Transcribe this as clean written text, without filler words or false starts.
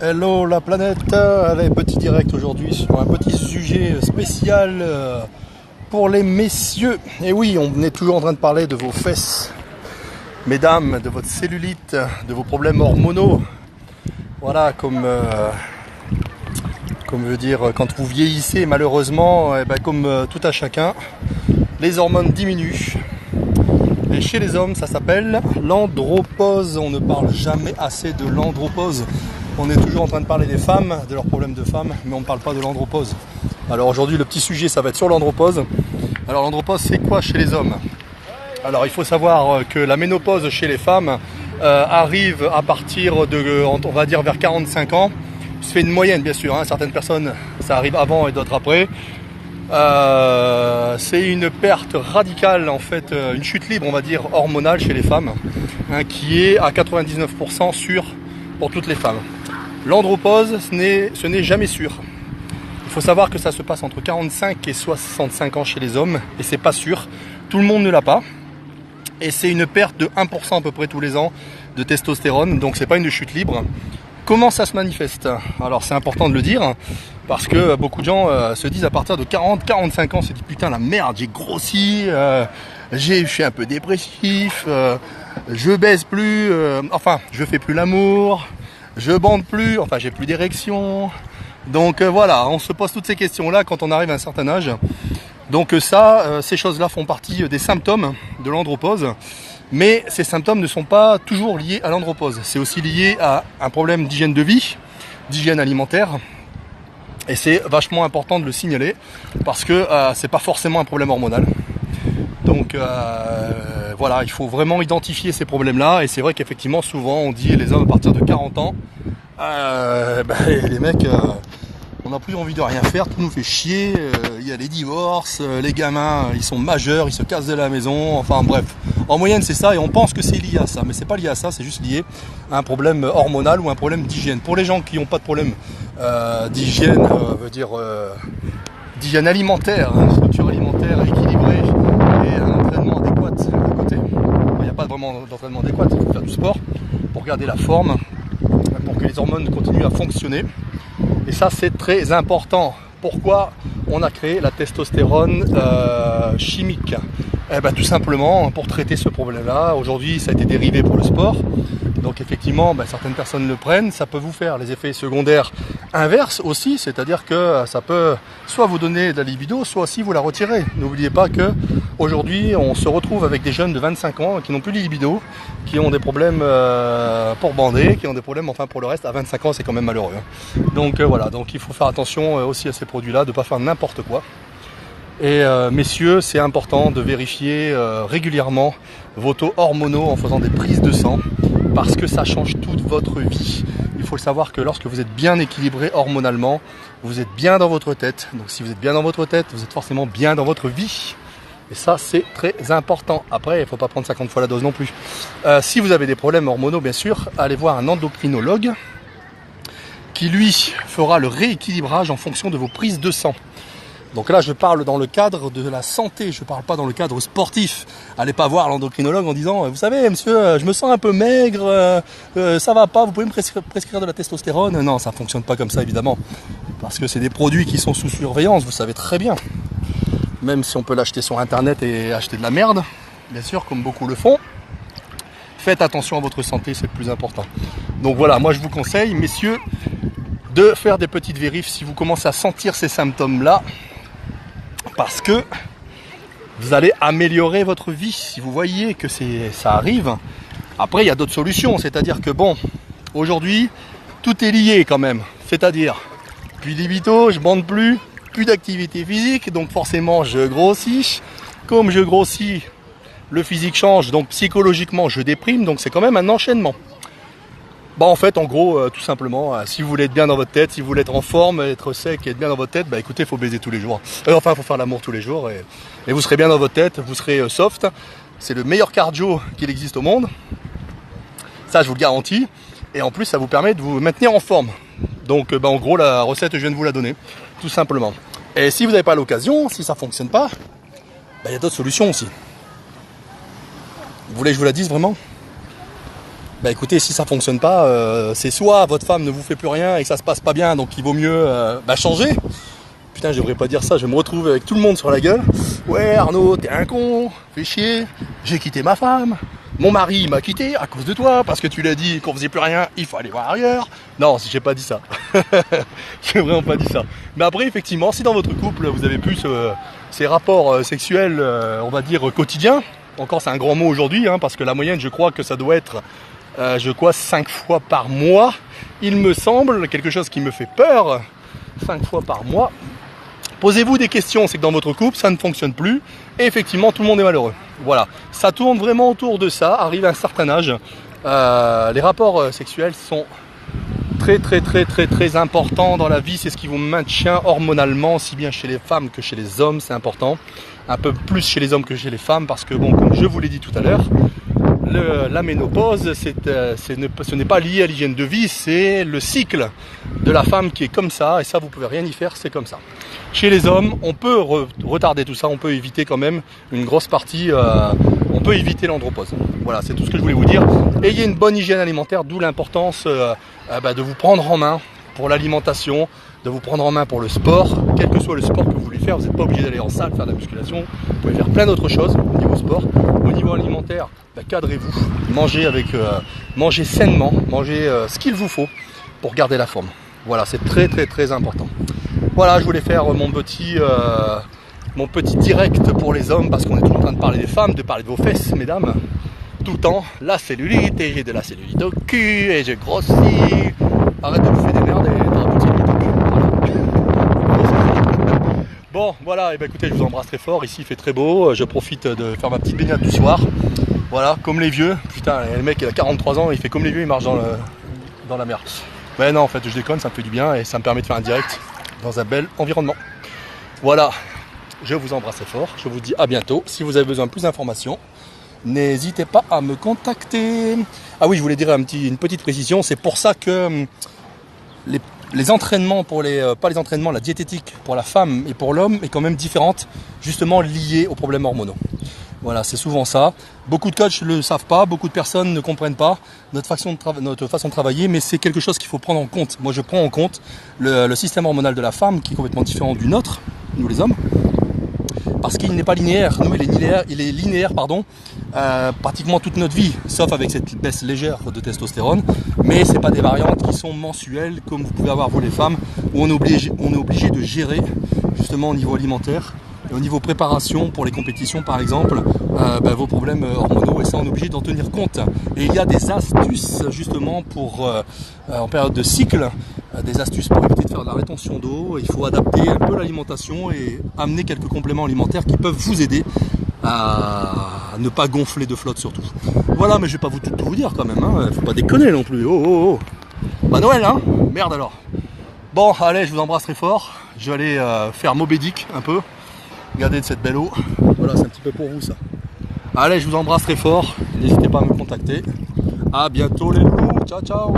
Hello la planète, allez, petit direct aujourd'hui sur un petit sujet spécial pour les messieurs. Et oui, on est toujours en train de parler de vos fesses, mesdames, de votre cellulite, de vos problèmes hormonaux. Voilà, comme veut dire, quand vous vieillissez malheureusement, comme tout à chacun, les hormones diminuent. Et chez les hommes, ça s'appelle l'andropause. On ne parle jamais assez de l'andropause. On est toujours en train de parler des femmes, de leurs problèmes de femmes, mais on ne parle pas de l'andropause. Alors aujourd'hui, le petit sujet, ça va être sur l'andropause. Alors l'andropause, c'est quoi chez les hommes? Alors il faut savoir que la ménopause chez les femmes arrive à partir de, on va dire, vers 45 ans. Se fait une moyenne, bien sûr, hein. Certaines personnes, ça arrive avant et d'autres après. C'est une perte radicale, en fait, une chute libre, on va dire, hormonale chez les femmes, hein, qui est à 99% sûre pour toutes les femmes. L'andropause, ce n'est jamais sûr. Il faut savoir que ça se passe entre 45 et 65 ans chez les hommes, et c'est pas sûr. Tout le monde ne l'a pas. Et c'est une perte de 1% à peu près tous les ans de testostérone, donc c'est pas une chute libre. Comment ça se manifeste? Alors c'est important de le dire, parce que beaucoup de gens se disent à partir de 40-45 ans, se disent putain la merde, j'ai grossi, je suis un peu dépressif, je baise plus, enfin je fais plus l'amour, je bande plus, enfin j'ai plus d'érection. Donc voilà, on se pose toutes ces questions-là quand on arrive à un certain âge. Donc ces choses-là font partie des symptômes de l'andropause. Mais ces symptômes ne sont pas toujours liés à l'andropause. C'est aussi lié à un problème d'hygiène de vie, d'hygiène alimentaire. Et c'est vachement important de le signaler parce que c'est pas forcément un problème hormonal. Donc voilà, il faut vraiment identifier ces problèmes-là. Et c'est vrai qu'effectivement, souvent, on dit les hommes à partir de 40 ans, les mecs, on n'a plus envie de rien faire, tout nous fait chier. Il y a les divorces, les gamins, ils sont majeurs, ils se cassent de la maison. Enfin bref, en moyenne c'est ça et on pense que c'est lié à ça. Mais c'est pas lié à ça, c'est juste lié à un problème hormonal ou un problème d'hygiène. Pour les gens qui n'ont pas de problème d'hygiène, d'hygiène alimentaire, une structure alimentaire équilibrée et un entraînement adéquat à côté. Il n'y a pas vraiment d'entraînement adéquat, il faut faire du sport pour garder la forme, pour que les hormones continuent à fonctionner. Et ça c'est très important. Pourquoi on a créé la testostérone chimique? Tout simplement pour traiter ce problème-là. Aujourd'hui ça a été dérivé pour le sport. Donc effectivement certaines personnes le prennent. Ça peut vous faire les effets secondaires inverses aussi. C'est-à-dire que ça peut soit vous donner de la libido, soit aussi vous la retirer. N'oubliez pas que aujourd'hui on se retrouve avec des jeunes de 25 ans qui n'ont plus de libido, qui ont des problèmes pour bander, qui ont des problèmes pour le reste. À 25 ans c'est quand même malheureux. Donc voilà, donc il faut faire attention aussi à ces produits-là, de ne pas faire n'importe quoi. Et messieurs, c'est important de vérifier régulièrement vos taux hormonaux en faisant des prises de sang, parce que ça change toute votre vie. Il faut le savoir que lorsque vous êtes bien équilibré hormonalement, vous êtes bien dans votre tête. Donc si vous êtes bien dans votre tête, vous êtes forcément bien dans votre vie. Et ça, c'est très important. Après, il ne faut pas prendre 50 fois la dose non plus. Si vous avez des problèmes hormonaux, bien sûr, allez voir un endocrinologue qui, lui, fera le rééquilibrage en fonction de vos prises de sang. Donc là, je parle dans le cadre de la santé, je ne parle pas dans le cadre sportif. Allez pas voir l'endocrinologue en disant « Vous savez, monsieur, je me sens un peu maigre, ça va pas, vous pouvez me prescrire de la testostérone ?» Non, ça ne fonctionne pas comme ça, évidemment. Parce que c'est des produits qui sont sous surveillance, vous savez très bien. Même si on peut l'acheter sur Internet et acheter de la merde, bien sûr, comme beaucoup le font. Faites attention à votre santé, c'est le plus important. Donc voilà, moi je vous conseille, messieurs, de faire des petites vérifs si vous commencez à sentir ces symptômes-là. Parce que vous allez améliorer votre vie. Si vous voyez que ça arrive, après il y a d'autres solutions. C'est-à-dire que bon, aujourd'hui, tout est lié quand même. C'est-à-dire, plus de libido, je bande plus d'activité physique, donc forcément je grossis. Comme je grossis, le physique change, donc psychologiquement je déprime, donc c'est quand même un enchaînement. En fait, en gros, tout simplement, si vous voulez être bien dans votre tête, si vous voulez être en forme, être sec et être bien dans votre tête, écoutez, il faut baiser tous les jours. Il faut faire l'amour tous les jours et vous serez bien dans votre tête, vous serez soft. C'est le meilleur cardio qu'il existe au monde. Ça, je vous le garantis. Et en plus, ça vous permet de vous maintenir en forme. Donc, en gros, la recette, je viens de vous la donner, tout simplement. Et si vous n'avez pas l'occasion, si ça ne fonctionne pas, il y a d'autres solutions aussi. Vous voulez que je vous la dise vraiment ? bah écoutez, si ça fonctionne pas, c'est soit votre femme ne vous fait plus rien et que ça se passe pas bien, donc il vaut mieux changer. Putain, je devrais pas dire ça, je vais me retrouver avec tout le monde sur la gueule. Ouais Arnaud, t'es un con, fais chier, j'ai quitté ma femme, mon mari m'a quitté à cause de toi, parce que tu l'as dit qu'on faisait plus rien, il faut aller voir ailleurs. Non, j'ai pas dit ça. J'ai vraiment pas dit ça. Mais après, effectivement, si dans votre couple, vous avez plus ces rapports sexuels, on va dire, quotidiens, encore c'est un grand mot aujourd'hui, hein, parce que la moyenne, je crois que ça doit être 5 fois par mois, il me semble, quelque chose qui me fait peur, 5 fois par mois. Posez-vous des questions, c'est que dans votre couple, ça ne fonctionne plus, et effectivement, tout le monde est malheureux. Voilà, ça tourne vraiment autour de ça, arrive à un certain âge. Les rapports sexuels sont très importants dans la vie, c'est ce qui vous maintient hormonalement, aussi bien chez les femmes que chez les hommes, c'est important. Un peu plus chez les hommes que chez les femmes, parce que bon, comme je vous l'ai dit tout à l'heure, la ménopause, ce n'est pas lié à l'hygiène de vie, c'est le cycle de la femme qui est comme ça, et ça vous pouvez rien y faire, c'est comme ça. Chez les hommes, on peut retarder tout ça, on peut éviter quand même une grosse partie, on peut éviter l'andropause. Voilà, c'est tout ce que je voulais vous dire. Ayez une bonne hygiène alimentaire, d'où l'importance de vous prendre en main pour l'alimentation, de vous prendre en main pour le sport, quel que soit le sport que vous voulez faire, vous n'êtes pas obligé d'aller en salle faire de la musculation, vous pouvez faire plein d'autres choses au niveau sport. Au niveau alimentaire, cadrez-vous, mangez sainement, mangez ce qu'il vous faut pour garder la forme. Voilà, c'est très important. Voilà, je voulais faire mon petit direct pour les hommes, parce qu'on est toujours en train de parler des femmes, de parler de vos fesses, mesdames, tout le temps. La cellulite, et j'ai de la cellulite au cul, et j'ai grossi. Arrête de vous faire des merdes et t'auras plus de cellulite au cul. Voilà. Bon, voilà, et ben écoutez, je vous embrasse très fort. Ici, il fait très beau. Je profite de faire ma petite baignade du soir. Voilà, comme les vieux. Putain, le mec, il a 43 ans, il fait comme les vieux, il marche dans la mer. Mais non, en fait, je déconne, ça me fait du bien et ça me permet de faire un direct dans un bel environnement. Voilà, je vous embrasse très fort. Je vous dis à bientôt. Si vous avez besoin de plus d'informations, n'hésitez pas à me contacter. Ah oui, je voulais dire une petite précision. C'est pour ça que les entraînements pas les entraînements, la diététique pour la femme et pour l'homme est quand même différente, justement liée aux problèmes hormonaux. Voilà, c'est souvent ça. Beaucoup de coachs ne le savent pas, beaucoup de personnes ne comprennent pas notre façon de travailler, mais c'est quelque chose qu'il faut prendre en compte. Moi, je prends en compte le système hormonal de la femme qui est complètement différent du nôtre, nous les hommes, parce qu'il n'est pas linéaire. Nous, il est linéaire, pratiquement toute notre vie, sauf avec cette baisse légère de testostérone. Mais c'est pas des variantes qui sont mensuelles comme vous pouvez avoir vous les femmes, où on est obligé de gérer justement au niveau alimentaire. Et au niveau préparation pour les compétitions par exemple, vos problèmes hormonaux, et ça on est obligé d'en tenir compte. Et il y a des astuces justement pour en période de cycle, des astuces pour éviter de faire de la rétention d'eau. Il faut adapter un peu l'alimentation et amener quelques compléments alimentaires qui peuvent vous aider à ne pas gonfler de flotte surtout. Voilà, mais je vais pas tout vous dire quand même, hein. Faut pas déconner non plus. Oh. Bah Noël, hein. Merde alors. Bon, allez, je vous embrasse très fort. Je vais aller faire Moby Dick un peu. Regardez de cette belle eau. Voilà, c'est un petit peu pour vous ça. Allez, je vous embrasse très fort. N'hésitez pas à me contacter. À bientôt les loulous. Ciao.